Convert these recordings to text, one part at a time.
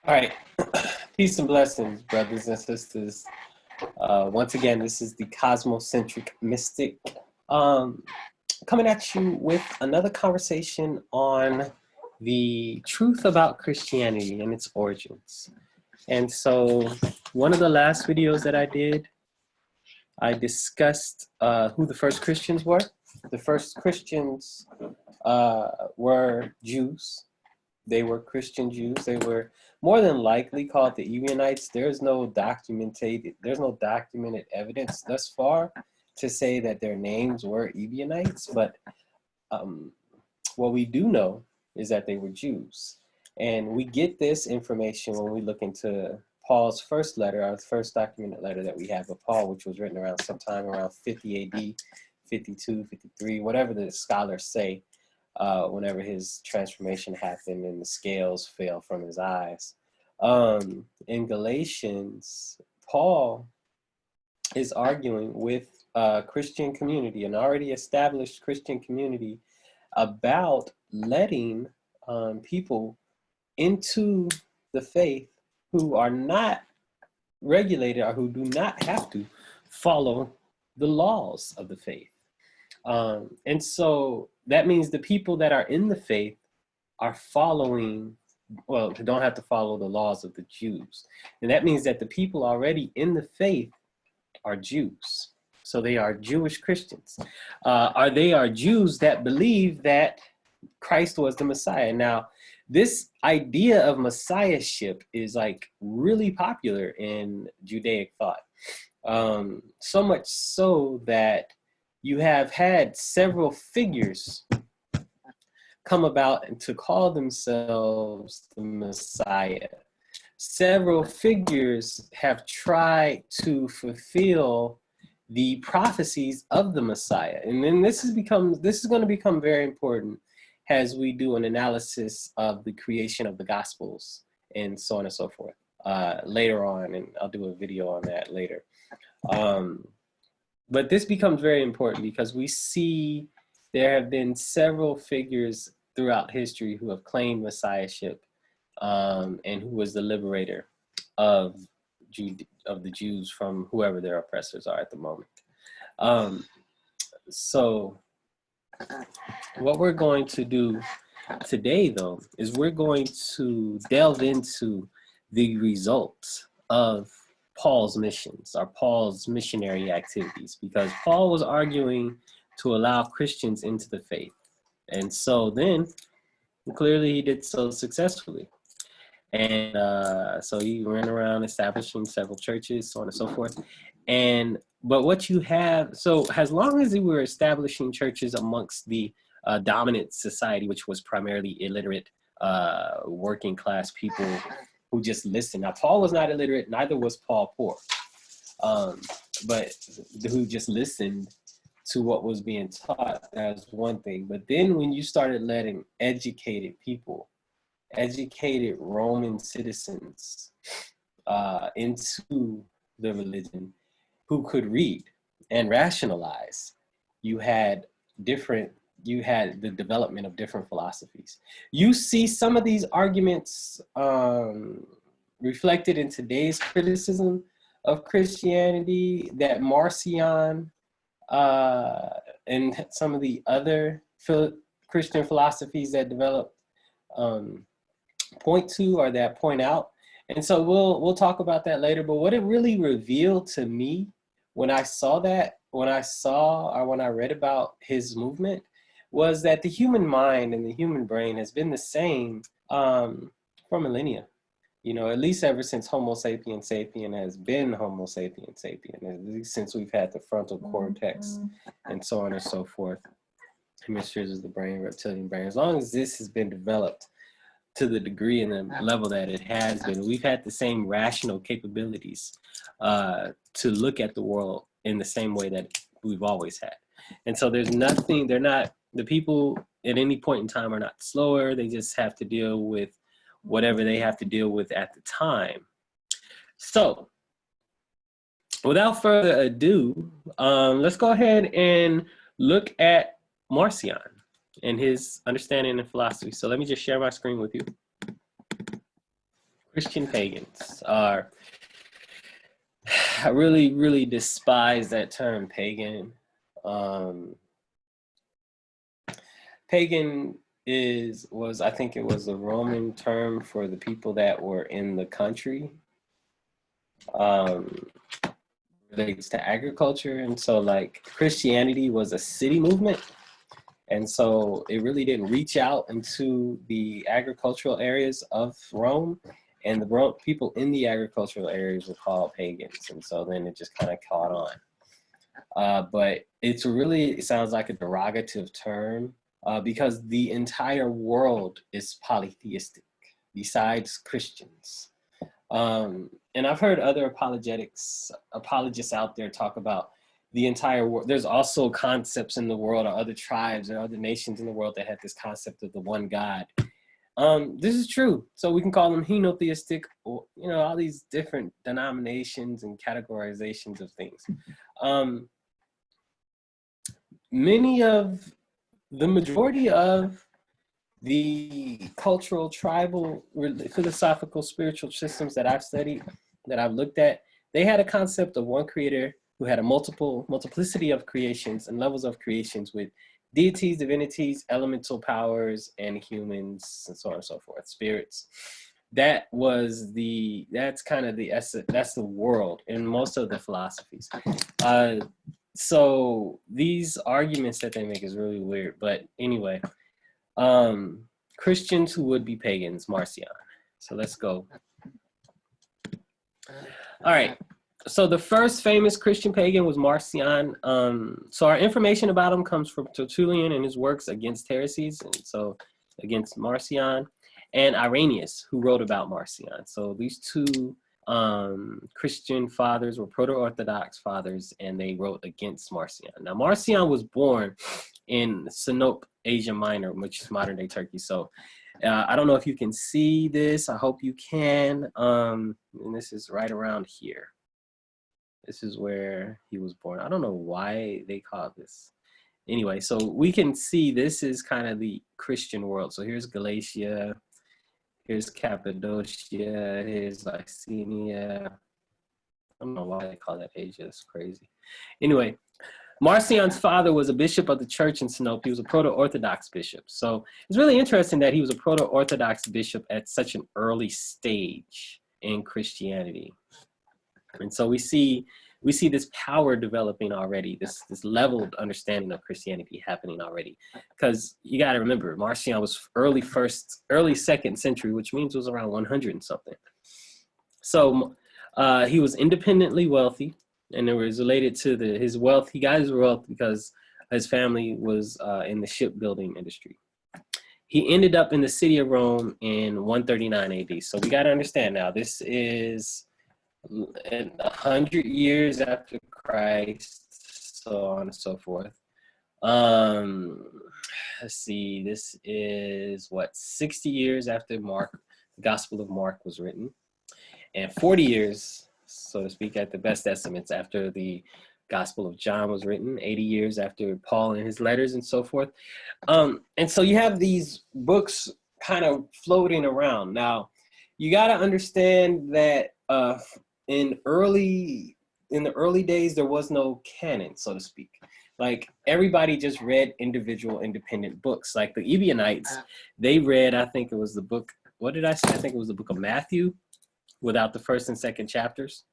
All right. Peace and blessings, brothers and sisters. Once again, this is the Cosmocentric Mystic um, coming at you with another conversation on the truth about Christianity and its origins. And so, one of the last videos that I did, I discussed who the first Christians were. The first Christians were Jews. They were Christian Jews. They were more than likely called the Ebionites. There's no documented evidence thus far to say that their names were Ebionites, but what we do know is that they were Jews. And we get this information when we look into Paul's first letter, our first documented letter that we have of Paul, which was written around sometime around 50 AD, 52, 53, whatever the scholars say. Whenever his transformation happened and the scales fell from his eyes. In Galatians, Paul is arguing with a Christian community, an already established Christian community, about letting people into the faith who are not regulated or who do not have to follow the laws of the faith. And so that means the people that are in the faith are following, well, don't have to follow the laws of the Jews. And that means that the people already in the faith are Jews. So they are Jewish Christians. They are Jews that believe that Christ was the Messiah. Now, this idea of messiahship is like really popular in Judaic thought. So much so that you have had several figures come about and to call themselves the Messiah. Several figures have tried to fulfill the prophecies of the Messiah. And then this is going to become very important as we do an analysis of the creation of the Gospels and so on and so forth later on. And I'll do a video on that later. But this becomes very important because we see there have been several figures throughout history who have claimed messiahship and who was the liberator of the Jews from whoever their oppressors are at the moment. So what we're going to do today, though, is we're going to delve into the results of Paul's missions, or Paul's missionary activities, because Paul was arguing to allow Christians into the faith. And so then, clearly he did so successfully. And so he ran around establishing several churches, so on and so forth. But what you have, so as long as we were establishing churches amongst the dominant society, which was primarily illiterate working class people who just listened. Now, Paul was not illiterate, neither was Paul poor, but who just listened to what was being taught. That's one thing. But then when you started letting educated people, educated Roman citizens into the religion who could read and rationalize, you had the development of different philosophies. You see some of these arguments reflected in today's criticism of Christianity that Marcion and some of the other Christian philosophies that developed point to or that point out. And so we'll talk about that later. But what it really revealed to me when I read about his movement was that the human mind and the human brain has been the same for millennia. You know, at least ever since Homo sapiens sapien has been Homo sapiens sapien, at least since we've had the frontal cortex and so on and so forth, hemispheres of the brain, reptilian brain. As long as this has been developed to the degree and the level that it has been, we've had the same rational capabilities to look at the world in the same way that we've always had. And so the people at any point in time are not slower. They just have to deal with whatever they have to deal with at the time. So without further ado, let's go ahead and look at Marcion and his understanding and philosophy. So let me just share my screen with you Christian pagans are, I really, really despise that term pagan. Um, Pagan I think it was a Roman term for the people that were in the country. Um, Relates to agriculture, and so like Christianity was a city movement, and so it really didn't reach out into the agricultural areas of Rome, and the people in the agricultural areas were called pagans, and so then it just kind of caught on. But it sounds like a derogative term because the entire world is polytheistic besides Christians. And I've heard other apologists out there talk about the entire world. There's also concepts in the world, or other tribes or other nations in the world that have this concept of the one God. This is true. So we can call them henotheistic, or, all these different denominations and categorizations of things. The majority of the cultural, tribal, philosophical, spiritual systems that I've studied, that I've looked at, they had a concept of one creator who had a multiplicity of creations and levels of creations with deities, divinities, elemental powers, and humans, and so on and so forth, spirits. That's kind of the essence, that's the world in most of the philosophies. So these arguments that they make is really weird, but anyway, Christians who would be pagans, Marcion. So let's go. All right. So the first famous Christian pagan was Marcion. So our information about him comes from Tertullian and his works against heresies, and so against Marcion, and Irenaeus, who wrote about Marcion. So these two Christian fathers were proto-Orthodox fathers, and they wrote against Marcion. Now, Marcion was born in Sinop, Asia Minor, which is modern-day Turkey. So I don't know if you can see this. I hope you can. And this is right around here. This is where he was born. I don't know why they call it this. Anyway, so we can see this is kind of the Christian world. So here's Galatia. Here's Cappadocia, here's Lycenia. I don't know why they call that Asia, it's crazy. Anyway, Marcion's father was a bishop of the church in Sinop. He was a proto-Orthodox bishop. So it's really interesting that he was a proto-Orthodox bishop at such an early stage in Christianity. And so we see this power developing already, this leveled understanding of Christianity happening already. Because you got to remember, Marcion was early 2nd century, which means it was around 100 and something. So he was independently wealthy, and it was related to his wealth. He got his wealth because his family was in the shipbuilding industry. He ended up in the city of Rome in 139 AD. So we got to understand now, this is 100 years after Christ, so on and so forth. Let's see, this is 60 years after Mark, the Gospel of Mark was written, and 40 years, so to speak, at the best estimates, after the Gospel of John was written, 80 years after Paul and his letters and so forth. And so you have these books kind of floating around. Now, you got to understand that in the early days, there was no canon, so to speak. Like, everybody just read individual independent books. Like the Ebionites, they read, I think it was the book, what did I say? I think it was the book of Matthew without the 1st and 2nd chapters.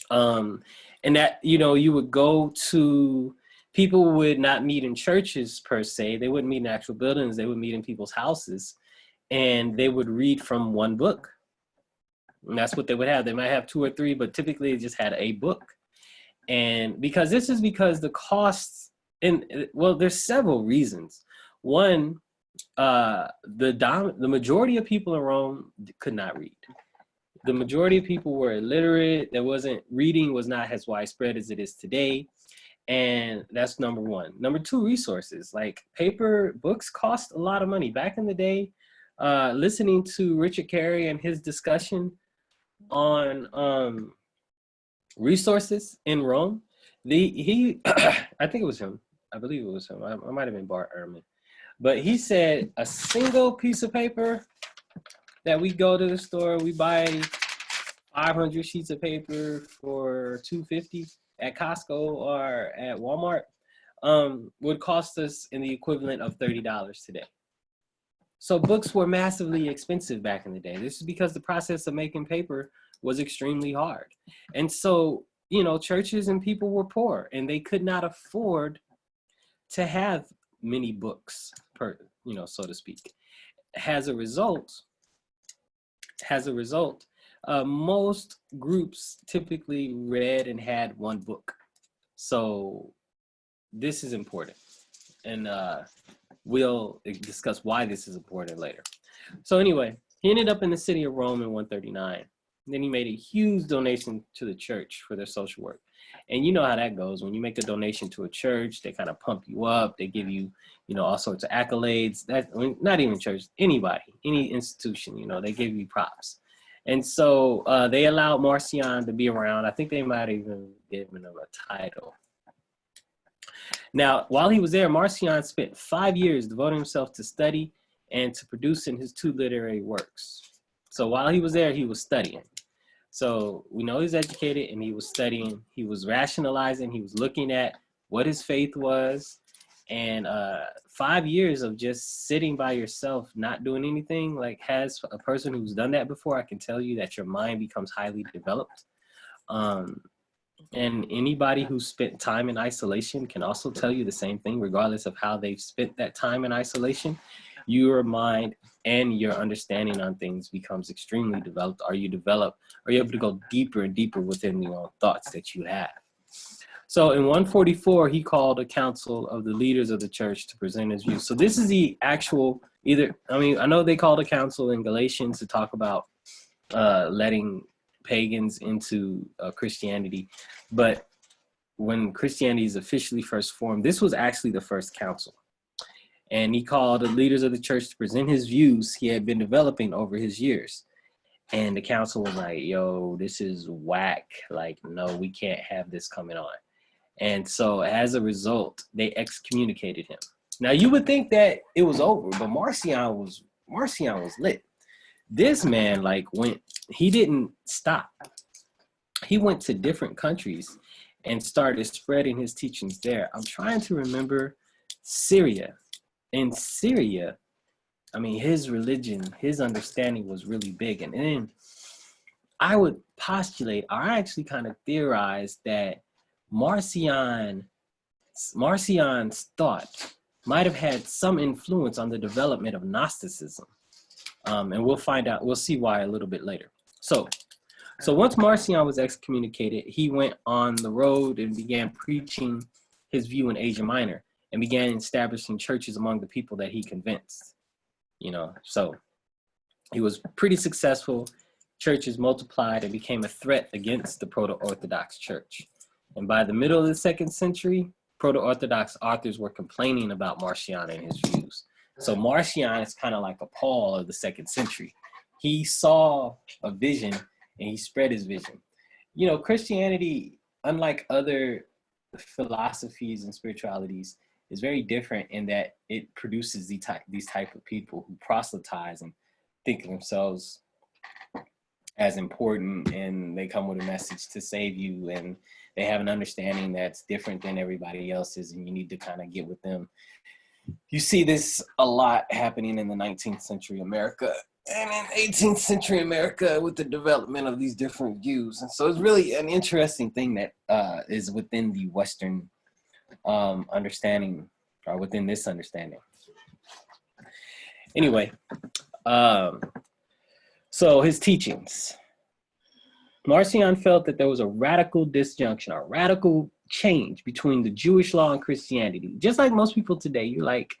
And that, you would go to, people would not meet in churches per se. They wouldn't meet in actual buildings. They would meet in people's houses, and they would read from one book. And that's what they would have. They might have 2 or 3, but typically they just had a book. And because the costs, there's several reasons. One, the majority of people in Rome could not read. The majority of people were illiterate. Reading was not as widespread as it is today. And that's number one. Number two, resources. Like, paper books cost a lot of money. Back in the day, listening to Richard Carey and his discussion on resources in Rome, I think it was him. I believe it was him. I might have been Bart Ehrman. But he said a single piece of paper that we go to the store, we buy 500 sheets of paper for $2.50 at Costco or at Walmart, would cost us in the equivalent of $30 today. So books were massively expensive back in the day. This is because the process of making paper was extremely hard. And so, you know, churches and people were poor and they could not afford to have many books per, you know, so to speak. As a result, most groups typically read and had one book. So this is important. And we'll discuss why this is important later. So anyway, he ended up in the city of Rome in 139. Then he made a huge donation to the church for their social work. And you know how that goes. When you make a donation to a church, they kind of pump you up. They give you, you know, all sorts of accolades. That, I mean, not even church, anybody, any institution, you know, they give you props. And so they allowed Marcion to be around. I think they might have even given him a title. Now, while he was there, Marcion spent 5 years devoting himself to study and to producing his 2 literary works. So while he was there, he was studying. So we know he's educated and he was studying, he was rationalizing, he was looking at what his faith was. And 5 years of just sitting by yourself, not doing anything, like as a person who's done that before, I can tell you that your mind becomes highly developed. And anybody who spent time in isolation can also tell you the same thing, regardless of how they've spent that time in isolation. Your mind and your understanding on things becomes extremely developed. Are you able to go deeper and deeper within your own thoughts that you have? So in 144, he called a council of the leaders of the church to present his views. So this is the actual, I know they called a council in Galatians to talk about letting pagans into Christianity, but when Christianity is officially first formed, this was actually the first council. And he called the leaders of the church to present his views he had been developing over his years. And the council was like, yo, this is whack. Like, no, we can't have this coming on. And so as a result, they excommunicated him. Now you would think that it was over, but Marcion was lit. This man he didn't stop. He went to different countries and started spreading his teachings there. I'm trying to remember Syria. In Syria, I mean, his religion, his understanding was really big. And then I would postulate, or I actually kind of theorized that Marcion's thought might have had some influence on the development of Gnosticism. And we'll find out, we'll see why a little bit later. So once Marcion was excommunicated, he went on the road and began preaching his view in Asia Minor and began establishing churches among the people that he convinced, you know. So he was pretty successful. Churches multiplied and became a threat against the Proto-Orthodox Church. And by the middle of the 2nd century, Proto-Orthodox authors were complaining about Marcion and his views. So Marcion is kind of like a Paul of the 2nd century. He saw a vision and he spread his vision. You know, Christianity, unlike other philosophies and spiritualities, is very different in that it produces these type of people who proselytize and think of themselves as important, and they come with a message to save you, and they have an understanding that's different than everybody else's, and you need to kind of get with them. You see this a lot happening in the 19th century America and in 18th century America with the development of these different views. And so it's really an interesting thing that is within the Western understanding, or within this understanding. Anyway, so his teachings. Marcion felt that there was a radical disjunction, a radical change between the Jewish law and Christianity. Just like most people today, you're like,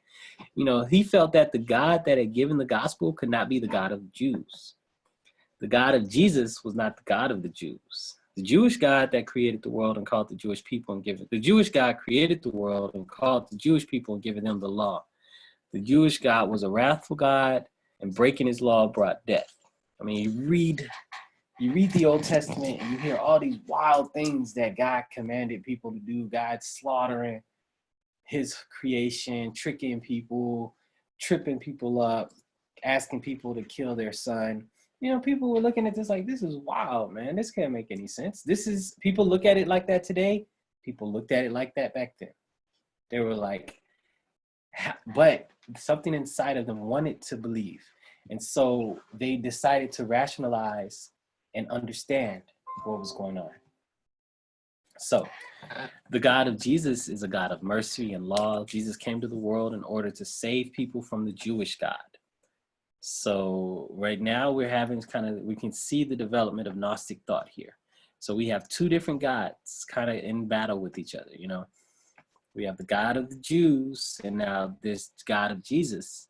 you know, he felt that the God that had given the gospel could not be the God of the Jews. The God of Jesus was not the God of the Jews. The Jewish God that created the world and called the Jewish people and given, the Jewish God created the world and called the Jewish people and given them the law. The Jewish God was a wrathful God, and breaking his law brought death. I mean, you read the Old Testament and you hear all these wild things that God commanded people to do. God slaughtering his creation, tricking people, tripping people up, asking people to kill their son. You know, people were looking at this like, this is wild, man. This can't make any sense. People look at it like that today. People looked at it like that back then. They were like, but something inside of them wanted to believe. And so they decided to rationalize and understand what was going on. So the God of Jesus is a God of mercy and law. Jesus came to the world in order to save people from the Jewish God. So right now we're having we can see the development of Gnostic thought here. So we have two different gods kind of in battle with each other, you know. We have the God of the Jews and now this God of Jesus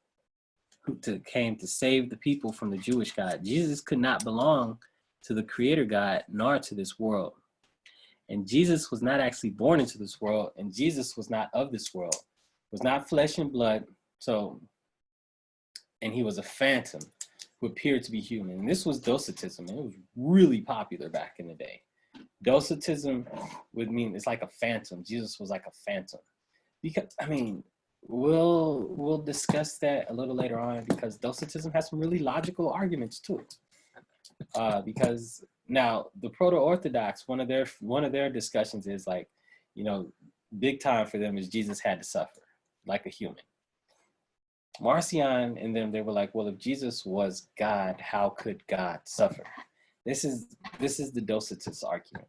who came to save the people from the Jewish God. Jesus could not belong to the creator God nor to this world. And Jesus was not actually born into this world, and Jesus was not of this world, was not flesh and blood. And he was a phantom who appeared to be human. And this was Docetism. It was really popular back in the day. Docetism would mean it's like a phantom. Jesus was like a phantom. Because, I mean, we'll discuss that a little later on because Docetism has some really logical arguments to it. Because now the proto-Orthodox, one of their discussions is like, you know, big time for them is Jesus had to suffer like a human. Marcion and them, they were like, well, if Jesus was God, how could God suffer? This is the Docetist argument.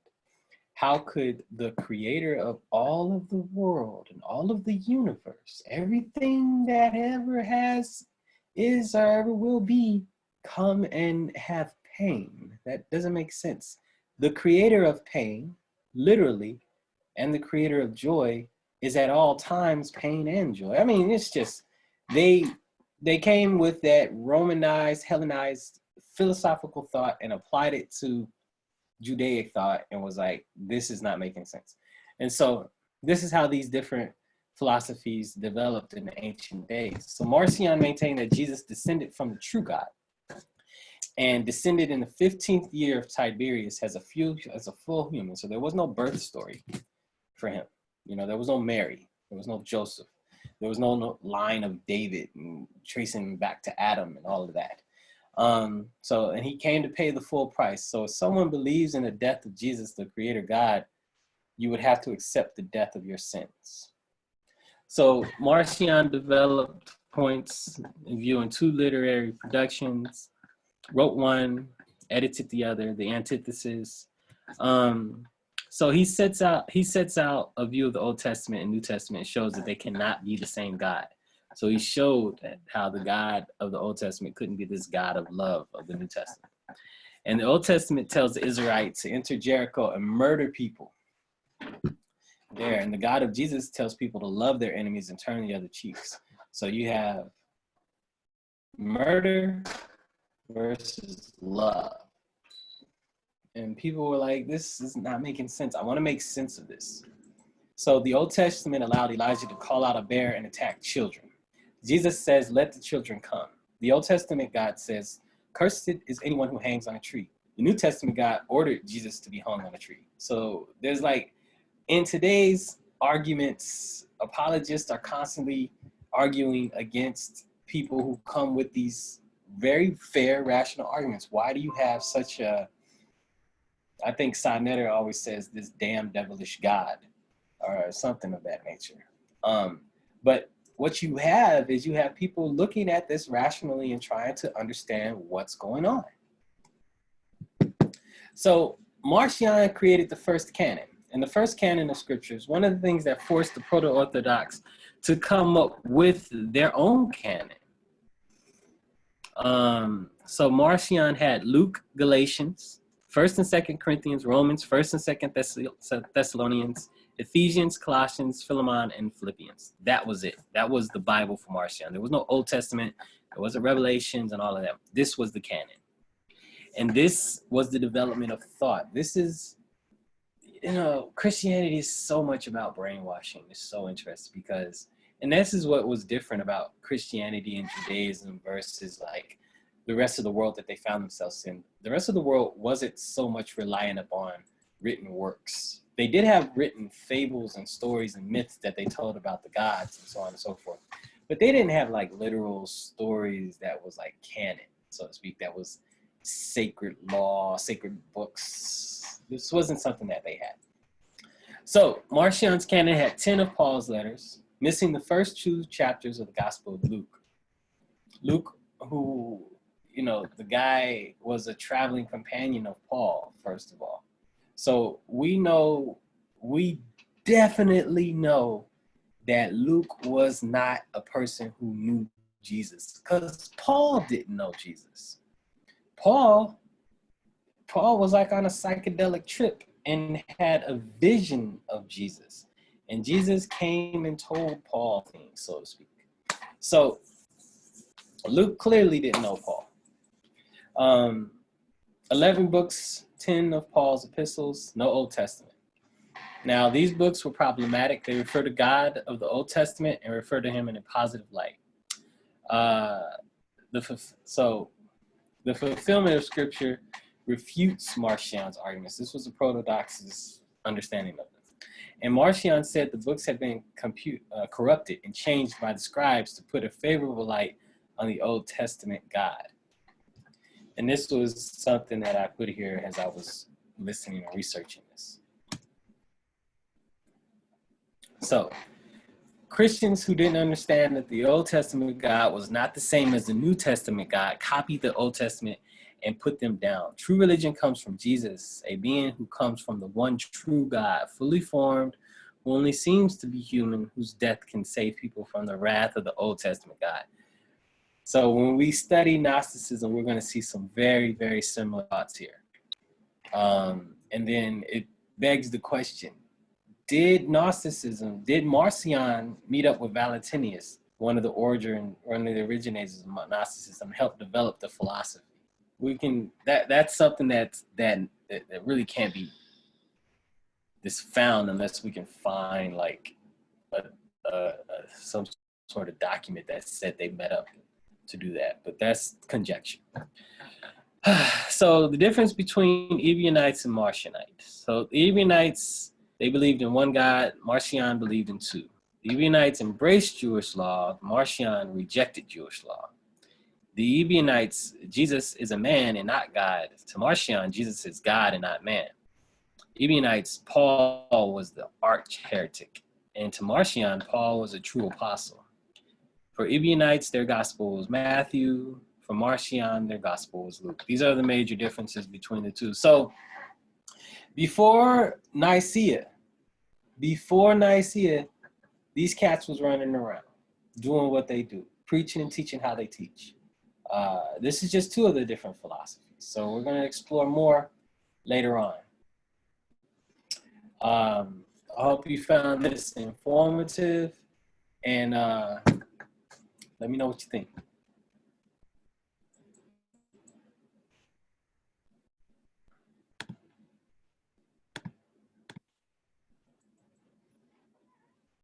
How could the creator of all of the world and all of the universe, everything that ever has, is, or ever will be, come and have pain? That doesn't make sense. The creator of pain, literally, and the creator of joy is at all times pain and joy. I mean, it's just, they came with that Romanized, Hellenized philosophical thought and applied it to Judaic thought and was like, this is not making sense. And so this is how these different philosophies developed in the ancient days. So Marcion maintained that Jesus descended from the true God and descended in the 15th year of Tiberius as a full human. So there was no birth story for him. You know, there was no Mary, there was no Joseph, there was no line of David and tracing back to Adam and all of that. And he came to pay the full price. So if someone believes in the death of Jesus, the creator God, you would have to accept the death of your sins. So Marcion developed points in view in two literary productions, wrote one, edited the other, the antithesis. So he sets out a view of the Old Testament and New Testament and shows that they cannot be the same God. So he showed how the God of the Old Testament couldn't be this God of love of the New Testament. And the Old Testament tells the Israelites to enter Jericho and murder people there. And the God of Jesus tells people to love their enemies and turn the other cheeks. So you have murder versus love. And people were like, this is not making sense. I want to make sense of this. So the Old Testament allowed Elijah to call out a bear and attack children. Jesus says, let the children come. The Old Testament God says, cursed is anyone who hangs on a tree. The New Testament God ordered Jesus to be hung on a tree. So there's like, in today's arguments, apologists are constantly arguing against people who come with these very fair, rational arguments. Why do you have such a, I think Sonnetta always says, this damn devilish God or something of that nature. But what you have is you have people looking at this rationally and trying to understand what's going on. So Marcion created the first canon. And the first canon of scriptures, one of the things that forced the proto-Orthodox to come up with their own canon. So Marcion had Luke, Galatians, 1st and 2nd Corinthians, Romans, 1st and 2nd Thessalonians, Ephesians, Colossians, Philemon, and Philippians. That was it. That was the Bible for Marcion. There was no Old Testament. There wasn't Revelations and all of that. This was the canon. And this was the development of thought. This is, you know, Christianity is so much about brainwashing. It's so interesting because, and this is what was different about Christianity and Judaism versus like the rest of the world that they found themselves in. The rest of the world wasn't so much reliant upon written works. They did have written fables and stories and myths that they told about the gods and so on and so forth. but they didn't have like literal stories that was like canon, so to speak, that was sacred law, sacred books. This wasn't something that they had. So Marcion's canon had 10 of Paul's letters, missing the first 2 chapters of the Gospel of Luke. Luke, who, you know, the guy was a traveling companion of Paul, first of all. So we definitely know that Luke was not a person who knew Jesus, because Paul didn't know Jesus. Paul was like on a psychedelic trip and had a vision of Jesus. And Jesus came and told Paul things, so to speak. So Luke clearly didn't know Paul. 11 books, 10 of Paul's epistles, no Old Testament. Now, these books were problematic. They refer to God of the Old Testament and refer to him in a positive light. So the fulfillment of Scripture refutes Marcion's arguments. This was a protodox's understanding of them. And Marcion said the books had been corrupted and changed by the scribes to put a favorable light on the Old Testament God. And this was something that I put here as I was listening and researching this. So, Christians who didn't understand that the Old Testament God was not the same as the New Testament God copied the Old Testament and put them down. True religion comes from Jesus, a being who comes from the one true God, fully formed, who only seems to be human, whose death can save people from the wrath of the Old Testament God. So when we study Gnosticism, we're going to see some very, very similar thoughts here. And then it begs the question, did Marcion meet up with Valentinus, one of the originators of Gnosticism, help develop the philosophy? That's something that really can't be found unless we can find like some sort of document that said they met up to do that, but that's conjecture. So the difference between Ebionites and Marcionites. So the Ebionites, they believed in one God. Marcion believed in 2. The Ebionites embraced Jewish law. Marcion rejected Jewish law. The Ebionites, Jesus is a man and not God. To Marcion, Jesus is God and not man. Ebionites, Paul was the arch heretic. And to Marcion, Paul was a true apostle. For Ebionites, their gospel was Matthew. For Marcion, their gospel was Luke. These are the major differences between the two. So before Nicaea, these cats was running around, doing what they do, preaching and teaching how they teach. This is just 2 of the different philosophies. So we're going to explore more later on. I hope you found this informative, and let me know what you think.